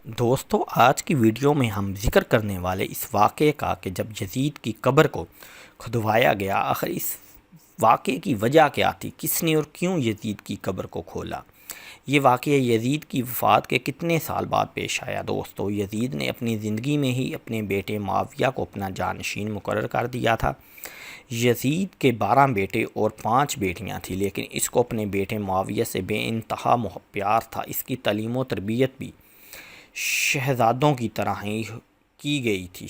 دوستو، آج کی ویڈیو میں ہم ذکر کرنے والے اس واقعے کا کہ جب یزید کی قبر کو کھدوایا گیا، آخر اس واقعے کی وجہ کیا تھی، کس نے اور کیوں یزید کی قبر کو کھولا۔ یہ واقعہ یزید کی وفات کے کتنے سال بعد پیش آیا۔ دوستو، یزید نے اپنی زندگی میں ہی اپنے بیٹے معاویہ کو اپنا جانشین مقرر کر دیا تھا۔ یزید کے 12 بیٹے اور 5 بیٹیاں تھیں، لیکن اس کو اپنے بیٹے معاویہ سے بے انتہا پیار تھا۔ اس کی تعلیم و تربیت بھی شہزادوں کی طرح ہی کی گئی تھی۔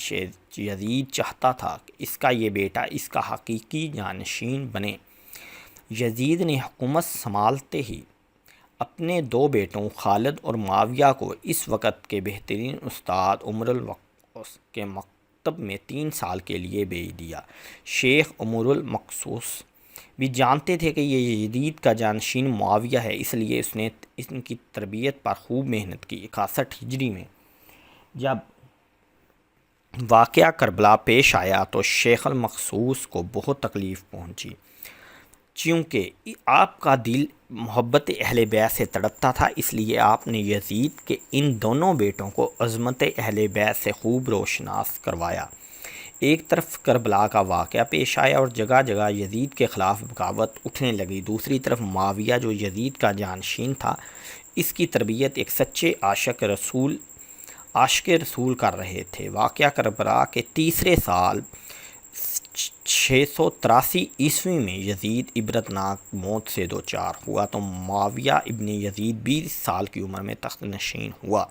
یزید چاہتا تھا کہ اس کا یہ بیٹا اس کا حقیقی جانشین بنے۔ یزید نے حکومت سنبھالتے ہی اپنے 2 بیٹوں خالد اور معاویہ کو اس وقت کے بہترین استاد عمر الوقت کے مکتب میں 3 سال کے لیے بھیج دیا۔ شیخ عمر المقصوص بھی جانتے تھے کہ یہ یزید کا جانشین معاویہ ہے، اس لیے اس نے ان کی تربیت پر خوب محنت کی۔ 61 ہجری میں جب واقعہ کربلا پیش آیا تو شیخ المقصوص کو بہت تکلیف پہنچی، چونکہ آپ کا دل محبت اہل بیت سے تڑپتا تھا۔ اس لیے آپ نے یزید کے ان دونوں بیٹوں کو عظمت اہل بیت سے خوب روشناس کروایا۔ ایک طرف کربلا کا واقعہ پیش آیا اور جگہ جگہ یزید کے خلاف بغاوت اٹھنے لگی، دوسری طرف معاویہ جو یزید کا جانشین تھا، اس کی تربیت ایک سچے عاشق رسول کر رہے تھے۔ واقعہ کربلا کے تیسرے سال 683 عیسوی میں یزید عبرتناک موت سے دوچار ہوا تو معاویہ ابن یزید 20 سال کی عمر میں تخت نشین ہوا۔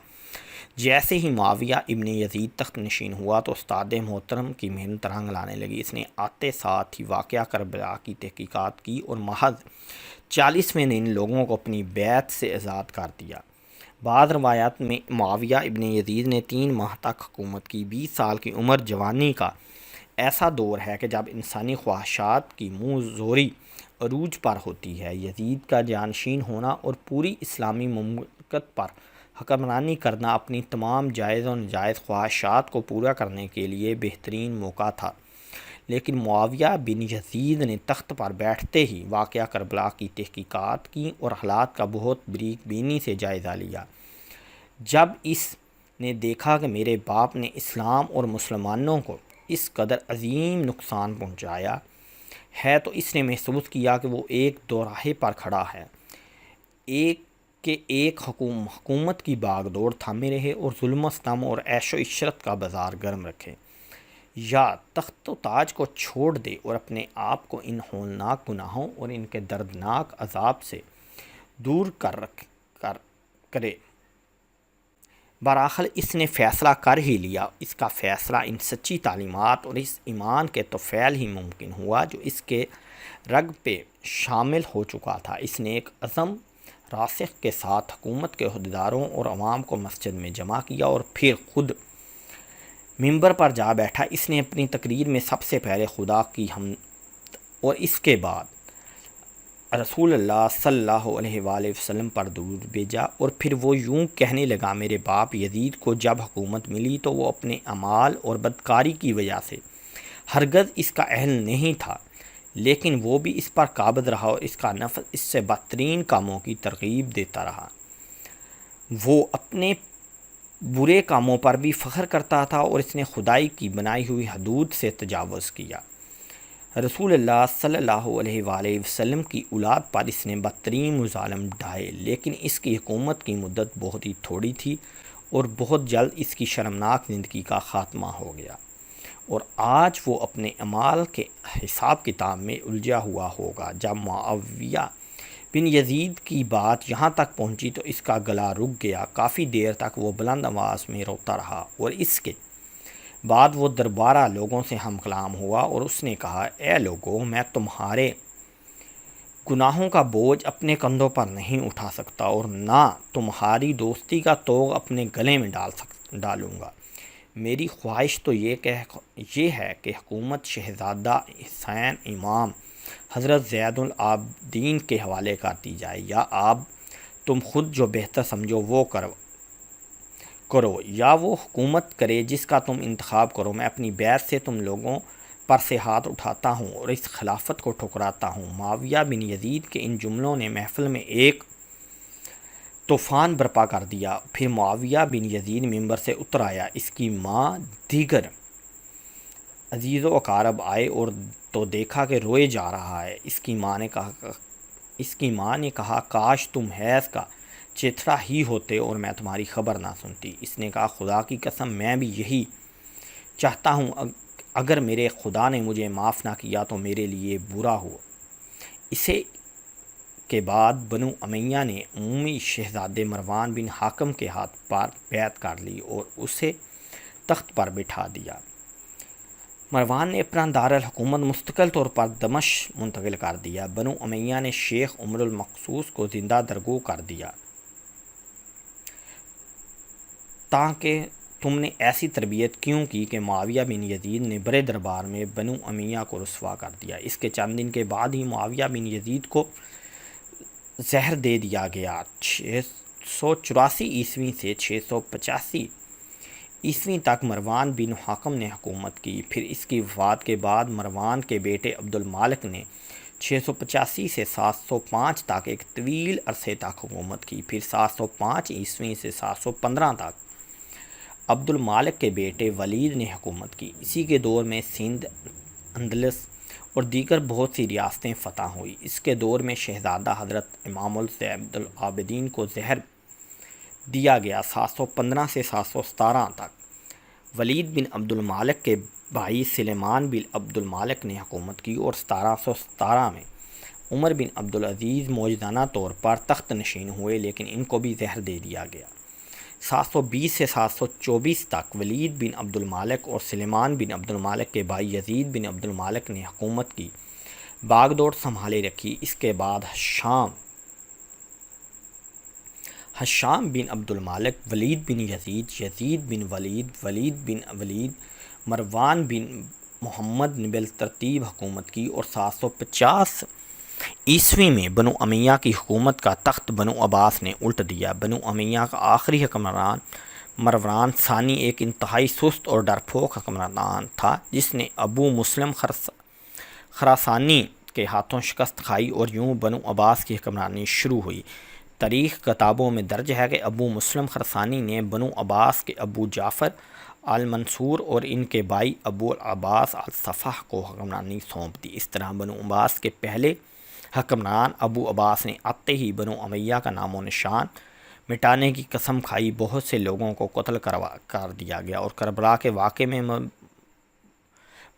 جیسے ہی معاویہ ابن یزید تخت نشین ہوا تو استاد محترم کی محنت رنگ لانے لگی۔ اس نے آتے ساتھ ہی واقعہ کربلا کی تحقیقات کی اور محض 40 میں نے ان لوگوں کو اپنی بیعت سے آزاد کر دیا۔ بعض روایات میں معاویہ ابن یزید نے 3 ماہ تک حکومت کی۔ 20 سال کی عمر جوانی کا ایسا دور ہے کہ جب انسانی خواہشات کی منہ زوری عروج پر ہوتی ہے۔ یزید کا جانشین ہونا اور پوری اسلامی مملکت پر حکمرانی کرنا اپنی تمام جائز و ناجائز خواہشات کو پورا کرنے کے لیے بہترین موقع تھا، لیکن معاویہ بن یزید نے تخت پر بیٹھتے ہی واقعہ کربلا کی تحقیقات کی اور حالات کا بہت باریک بینی سے جائزہ لیا۔ جب اس نے دیکھا کہ میرے باپ نے اسلام اور مسلمانوں کو اس قدر عظیم نقصان پہنچایا ہے تو اس نے محسوس کیا کہ وہ ایک دوراہے پر کھڑا ہے، ایک حکومت کی باغ دوڑ تھامے رہے اور ظلم و ستم اور عیش و عشرت کا بازار گرم رکھے، یا تخت و تاج کو چھوڑ دے اور اپنے آپ کو ان ہولناک گناہوں اور ان کے دردناک عذاب سے دور کرے۔ بہرحال اس نے فیصلہ کر ہی لیا۔ اس کا فیصلہ ان سچی تعلیمات اور اس ایمان کے توفیل ہی ممکن ہوا جو اس کے رگ پہ شامل ہو چکا تھا۔ اس نے ایک عزم راسخ کے ساتھ حکومت کے عہدیداروں اور عوام کو مسجد میں جمع کیا اور پھر خود منبر پر جا بیٹھا۔ اس نے اپنی تقریر میں سب سے پہلے خدا کی حمد اور اس کے بعد رسول اللہ صلی اللہ علیہ وآلہ وسلم پر درود بھیجا، اور پھر وہ یوں کہنے لگا: میرے باپ یزید کو جب حکومت ملی تو وہ اپنے اعمال اور بدکاری کی وجہ سے ہرگز اس کا اہل نہیں تھا، لیکن وہ بھی اس پر قابض رہا اور اس کا نفس اس سے بدترین کاموں کی ترغیب دیتا رہا۔ وہ اپنے برے کاموں پر بھی فخر کرتا تھا اور اس نے خدائی کی بنائی ہوئی حدود سے تجاوز کیا۔ رسول اللہ صلی اللہ علیہ وآلہ وسلم کی اولاد پر اس نے بدترین مظالم ڈھائے، لیکن اس کی حکومت کی مدت بہت ہی تھوڑی تھی اور بہت جلد اس کی شرمناک زندگی کا خاتمہ ہو گیا، اور آج وہ اپنے اعمال کے حساب کتاب میں الجھا ہوا ہوگا۔ جب معاویہ بن یزید کی بات یہاں تک پہنچی تو اس کا گلا رک گیا۔ کافی دیر تک وہ بلند آواز میں روتا رہا اور اس کے بعد وہ دربارہ لوگوں سے ہم کلام ہوا اور اس نے کہا: اے لوگو، میں تمہارے گناہوں کا بوجھ اپنے کندھوں پر نہیں اٹھا سکتا اور نہ تمہاری دوستی کا طوق اپنے گلے میں ڈالوں گا۔ میری خواہش تو یہ ہے کہ حکومت شہزادہ حسین امام حضرت زین العابدین کے حوالے کر دی جائے، یا تم خود جو بہتر سمجھو وہ کرو، یا وہ حکومت کرے جس کا تم انتخاب کرو۔ میں اپنی بیعت سے تم لوگوں پر سے ہاتھ اٹھاتا ہوں اور اس خلافت کو ٹھکراتا ہوں۔ معاویہ بن یزید کے ان جملوں نے محفل میں ایک طوفان برپا کر دیا۔ پھر معاویہ بن یزید ممبر سے اتر آیا۔ اس کی ماں دیگر عزیز و اقارب آئے اور تو دیکھا کہ روئے جا رہا ہے۔ اس کی ماں نے کہا کاش تم حیض کا چیتھڑا ہی ہوتے اور میں تمہاری خبر نہ سنتی۔ اس نے کہا خدا کی قسم میں بھی یہی چاہتا ہوں، اگر میرے خدا نے مجھے معاف نہ کیا تو میرے لیے برا ہو۔ اسے کے بعد بنو امیہ نے عمومی شہزادے مروان بن حاکم کے ہاتھ پر بیعت کر لی اور اسے تخت پر بٹھا دیا۔ مروان نے اپنا دارالحکومت مستقل طور پر دمشق منتقل کر دیا۔ بنو امیہ نے شیخ عمر المقصوص کو زندہ درگو کر دیا تاکہ تم نے ایسی تربیت کیوں کی کہ معاویہ بن یزید نے بڑے دربار میں بنو امیہ کو رسوا کر دیا۔ اس کے چند دن کے بعد ہی معاویہ بن یزید کو زہر دے دیا گیا۔ 684 عیسوی سے 685 عیسوی تک مروان بن حاکم نے حکومت کی۔ پھر اس کی وفات کے بعد مروان کے بیٹے عبد المالک نے 685 سے 705 تک ایک طویل عرصے تک حکومت کی۔ پھر 705 عیسوی سے 715 تک عبد المالک کے بیٹے ولید نے حکومت کی۔ اسی کے دور میں سندھ، اندلس اور دیگر بہت سی ریاستیں فتح ہوئی۔ اس کے دور میں شہزادہ حضرت امام زین العابدین کو زہر دیا گیا۔ 715 سے 717 تک ولید بن عبد المالک کے بھائی سلیمان بن عبد المالک نے حکومت کی اور 1717 میں عمر بن عبدالعزیز موجزانہ طور پر تخت نشین ہوئے، لیکن ان کو بھی زہر دے دیا گیا۔ 720 سے 724 تک ولید بن عبد المالک اور سلیمان بن عبد المالک کے بھائی یزید بن عبد المالک نے حکومت کی باغ دوڑ سنبھالے رکھی۔ اس کے بعد حشام بن عبد المالک، ولید بن یزید، یزید بن ولید، ولید بن ولید، مروان بن محمد نے بالترتیب حکومت کی اور 750 عیسوی میں بنو امیہ کی حکومت کا تخت بنو عباس نے الٹ دیا۔ بنو امیہ کا آخری حکمران مروان ثانی ایک انتہائی سست اور ڈرپوک حکمران تھا، جس نے ابو مسلم خراسانی کے ہاتھوں شکست کھائی اور یوں بنو عباس کی حکمرانی شروع ہوئی۔ تاریخ کتابوں میں درج ہے کہ ابو مسلم خراسانی نے بنو عباس کے ابو جعفر المنصور اور ان کے بھائی ابو العباس الصفح کو حکمرانی سونپ دی۔ اس طرح بنو عباس کے پہلے حکمران ابو عباس نے آتے ہی بنو امیہ کا نام و نشان مٹانے کی قسم کھائی۔ بہت سے لوگوں کو قتل کر دیا گیا اور کربلا کے واقعے میں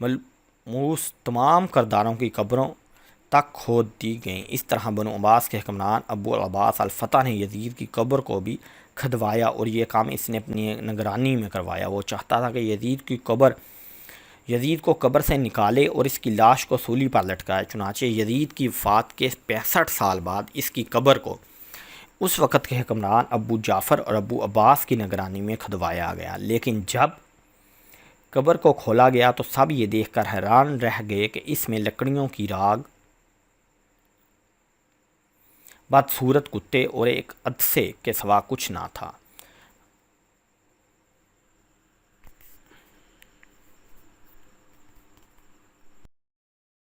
ملموس تمام کرداروں کی قبروں تک کھود دی گئیں۔ اس طرح بنو عباس کے حکمران ابو العباس الفتح نے یزید کی قبر کو بھی کھدوایا اور یہ کام اس نے اپنی نگرانی میں کروایا۔ وہ چاہتا تھا کہ یزید کو قبر سے نکالے اور اس کی لاش کو سولی پر لٹکائے۔ چنانچہ یزید کی وفات کے 65 سال بعد اس کی قبر کو اس وقت کے حکمران ابو جعفر اور ابو عباس کی نگرانی میں کھدوایا گیا۔ لیکن جب قبر کو کھولا گیا تو سب یہ دیکھ کر حیران رہ گئے کہ اس میں لکڑیوں کی راگ، بدصورت کتے اور ایک عدسے کے سوا کچھ نہ تھا۔